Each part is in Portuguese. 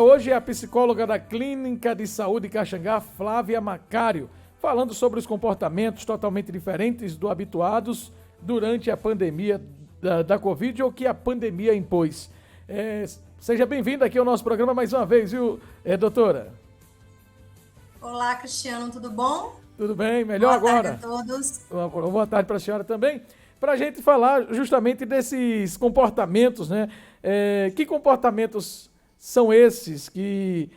Hoje é a psicóloga da Clínica de Saúde Caxangá, Flávia Macário, falando sobre os comportamentos totalmente diferentes do habituados durante a pandemia da Covid ou que a pandemia impôs. Seja bem-vinda aqui ao nosso programa mais uma vez, viu, doutora? Olá, Cristiano, tudo bom? Tudo bem? Melhor agora? Boa tarde a todos. Boa tarde para a senhora também. Para a gente falar justamente desses comportamentos, né? Que comportamentos são esses que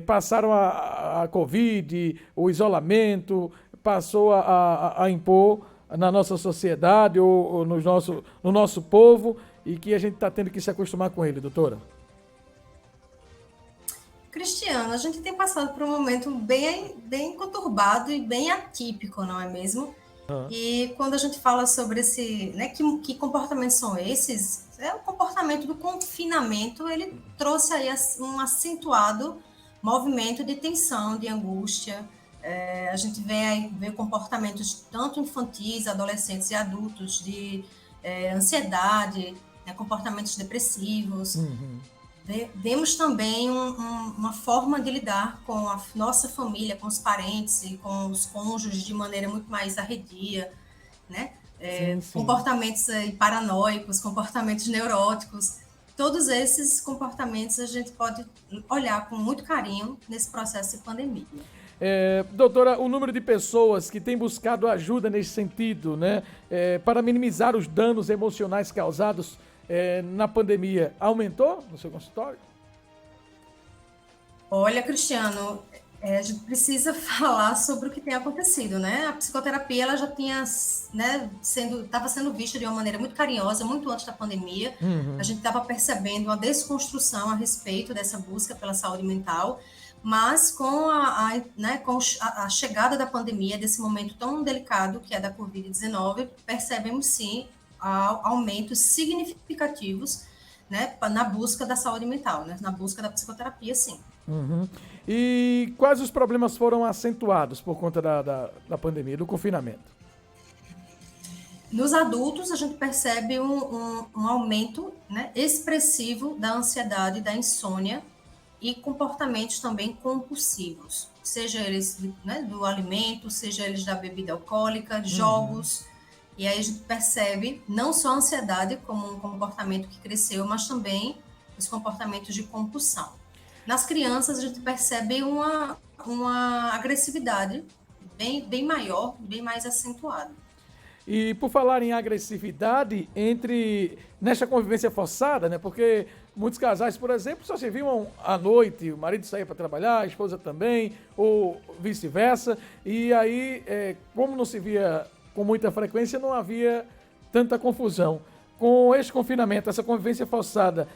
passaram a Covid, o isolamento, passou a impor na nossa sociedade ou no nosso povo e que a gente está tendo que se acostumar com ele, doutora? Cristiano, a gente tem passado por um momento bem conturbado e bem atípico, não é mesmo? E quando a gente fala sobre esse, né, que comportamentos são esses, o comportamento do confinamento, ele trouxe aí um acentuado movimento de tensão, de angústia. A gente vê comportamentos tanto infantis, adolescentes e adultos de ansiedade, né, comportamentos depressivos. Vemos também uma forma de lidar com a nossa família, com os parentes e com os cônjuges de maneira muito mais arredia, né? Sim. Comportamentos paranoicos, comportamentos neuróticos. Todos esses comportamentos a gente pode olhar com muito carinho nesse processo de pandemia. Doutora, o número de pessoas que têm buscado ajuda nesse sentido, né, para minimizar os danos emocionais causados na pandemia, aumentou no seu consultório? Olha, Cristiano, a gente precisa falar sobre o que tem acontecido, né? A psicoterapia, ela já tinha, né, estava sendo vista de uma maneira muito carinhosa, muito antes da pandemia. A gente estava percebendo uma desconstrução a respeito dessa busca pela saúde mental, mas com com a chegada da pandemia, desse momento tão delicado que é da Covid-19, percebemos sim aumentos significativos, né, na busca da saúde mental, né, na busca da psicoterapia, sim. E quais os problemas foram acentuados por conta da pandemia, do confinamento? Nos adultos, a gente percebe um aumento, né, expressivo da ansiedade, da insônia e comportamentos também compulsivos, seja eles, né, do alimento, seja eles da bebida alcoólica, jogos. E aí a gente percebe não só a ansiedade como um comportamento que cresceu, mas também os comportamentos de compulsão. Nas crianças, a gente percebe uma agressividade bem maior, bem mais acentuada. E por falar em agressividade, nesta convivência forçada, né? Porque muitos casais, por exemplo, só se viam à noite, o marido saía para trabalhar, a esposa também, ou vice-versa. E aí, como não se via com muita frequência, não havia tanta confusão. Com este confinamento, essa convivência forçada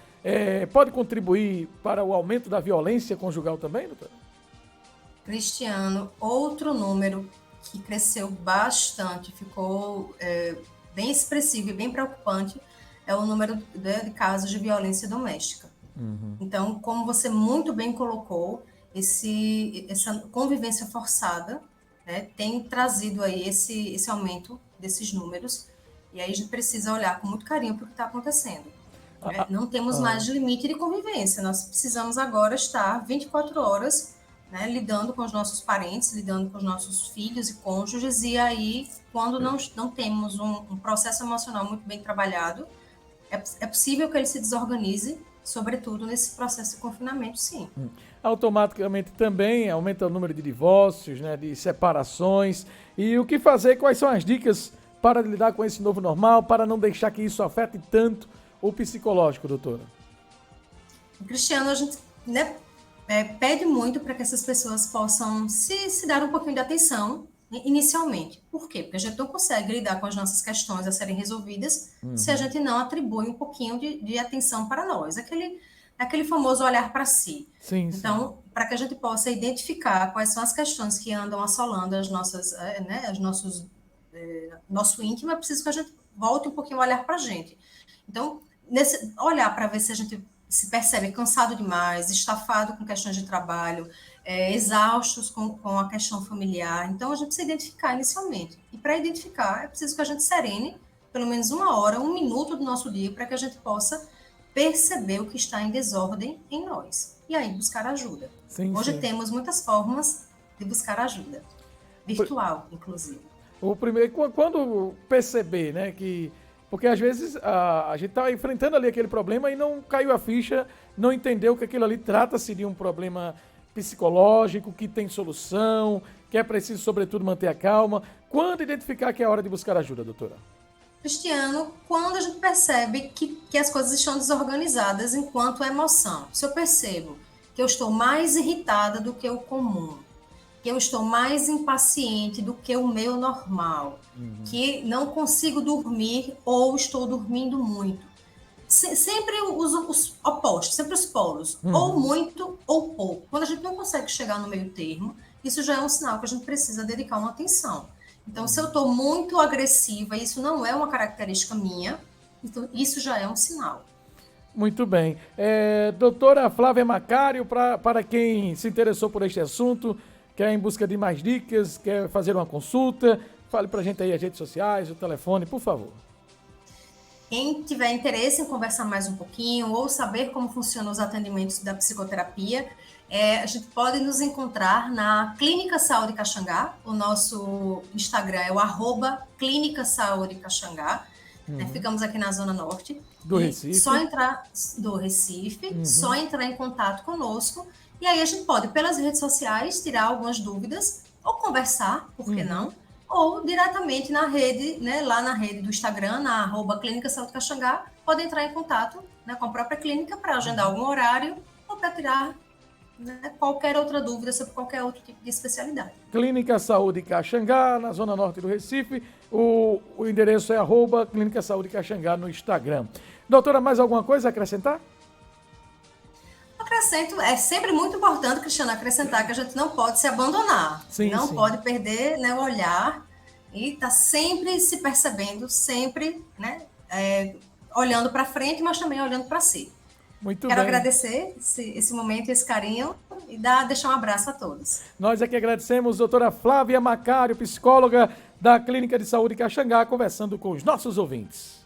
pode contribuir para o aumento da violência conjugal também, doutor? Cristiano, outro número que cresceu bastante, ficou bem expressivo e bem preocupante, é o número de casos de violência doméstica. Então, como você muito bem colocou, essa convivência forçada, né, tem trazido aí esse aumento desses números, e aí a gente precisa olhar com muito carinho para o que está acontecendo. Né? Não temos mais limite de convivência, nós precisamos agora estar 24 horas, né, lidando com os nossos parentes, lidando com os nossos filhos e cônjuges, e aí, quando não temos um processo emocional muito bem trabalhado, é possível que ele se desorganize, sobretudo nesse processo de confinamento, sim. Automaticamente também aumenta o número de divórcios, né, de separações. E o que fazer? Quais são as dicas para lidar com esse novo normal, para não deixar que isso afete tanto o psicológico, doutora? Cristiano, a gente, né, pede muito para que essas pessoas possam se dar um pouquinho de atenção inicialmente. Por quê? Porque a gente não consegue lidar com as nossas questões a serem resolvidas se a gente não atribui um pouquinho de atenção para nós. Aquele famoso olhar para si. Sim. Então, para que a gente possa identificar quais são as questões que andam assolando nosso íntimo, é preciso que a gente volte um pouquinho a olhar para a gente. Então, olhar para ver se a gente se percebe cansado demais, estafado com questões de trabalho, exaustos com a questão familiar. Então, a gente precisa identificar inicialmente. E para identificar, é preciso que a gente serene pelo menos 1 hora, 1 minuto do nosso dia, para que a gente possa perceber o que está em desordem em nós. E aí buscar ajuda. Sim, Hoje sim. temos muitas formas de buscar ajuda. Virtual, inclusive. O primeiro, quando perceber, né, que... Porque às vezes a gente está enfrentando ali aquele problema e não caiu a ficha, não entendeu que aquilo ali trata-se de um problema psicológico, que tem solução, que é preciso, sobretudo, manter a calma. Quando identificar que é a hora de buscar ajuda, doutora? Cristiano, quando a gente percebe que as coisas estão desorganizadas enquanto emoção. Se eu percebo que eu estou mais irritada do que o comum, que eu estou mais impaciente do que o meu normal, que não consigo dormir ou estou dormindo muito. Sempre os opostos, sempre os polos, ou muito ou pouco. Quando a gente não consegue chegar no meio termo, isso já é um sinal que a gente precisa dedicar uma atenção. Então, se eu estou muito agressiva, isso não é uma característica minha, então isso já é um sinal. Muito bem. Doutora Flávia Macário, para quem se interessou por este assunto, quer em busca de mais dicas, quer fazer uma consulta, fale para a gente aí as redes sociais, o telefone, por favor. Quem tiver interesse em conversar mais um pouquinho ou saber como funcionam os atendimentos da psicoterapia, a gente pode nos encontrar na Clínica Saúde Caxangá. O nosso Instagram é o @Clínica Saúde Caxangá. Ficamos aqui na Zona Norte. Do Recife. Só entrar só entrar em contato conosco. E aí a gente pode, pelas redes sociais, tirar algumas dúvidas ou conversar, por que não? Ou diretamente na rede, né, lá na rede do Instagram, na @Clínica Saúde Caxangá, pode entrar em contato, né, com a própria clínica para agendar algum horário ou para tirar, né, qualquer outra dúvida sobre qualquer outro tipo de especialidade. Clínica Saúde Caxangá, na Zona Norte do Recife. O endereço é @Clínica Saúde Caxangá no Instagram. Doutora, mais alguma coisa a acrescentar? Acrescento, é sempre muito importante, Cristiano, acrescentar que a gente não pode se abandonar, Sim. Pode perder, né, o olhar e tá sempre se percebendo, sempre, né, olhando para frente, mas também olhando para si. Muito Quero bem. agradecer esse momento, esse carinho e deixar um abraço a todos. Nós aqui agradecemos a doutora Flávia Macário, psicóloga da Clínica de Saúde Caxangá, conversando com os nossos ouvintes.